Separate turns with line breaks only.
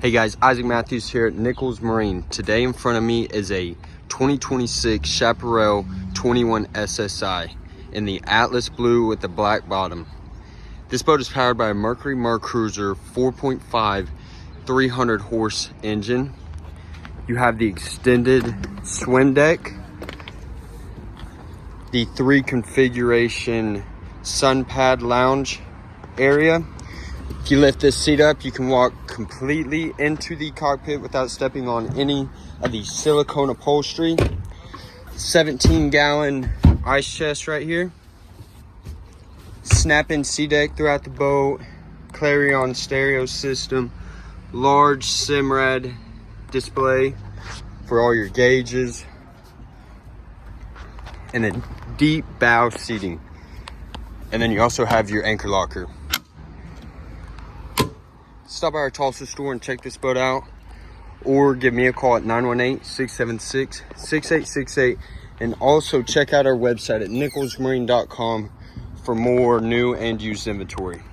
Hey guys, Isaac Matthews here at Nichols Marine. Today in front of me is a 2026 Chaparral 21 SSI in the Atlas blue with the black bottom. This boat is powered by a Mercury Mercruiser 4.5 300 horse engine. You have the extended swim deck, the 3 configuration sun pad lounge area. If you lift this seat up, you can walk completely into the cockpit without stepping on any of the silicone upholstery. 17-gallon ice chest right here. Snap-in SeaDek throughout the boat. Clarion stereo system. Large SIMRAD display for all your gauges. And then deep bow seating. And then you also have your anchor locker. Stop by our Tulsa store and check this boat out, or give me a call at 918-676-6868, and also check out our website at nicholsmarine.com for more new and used inventory.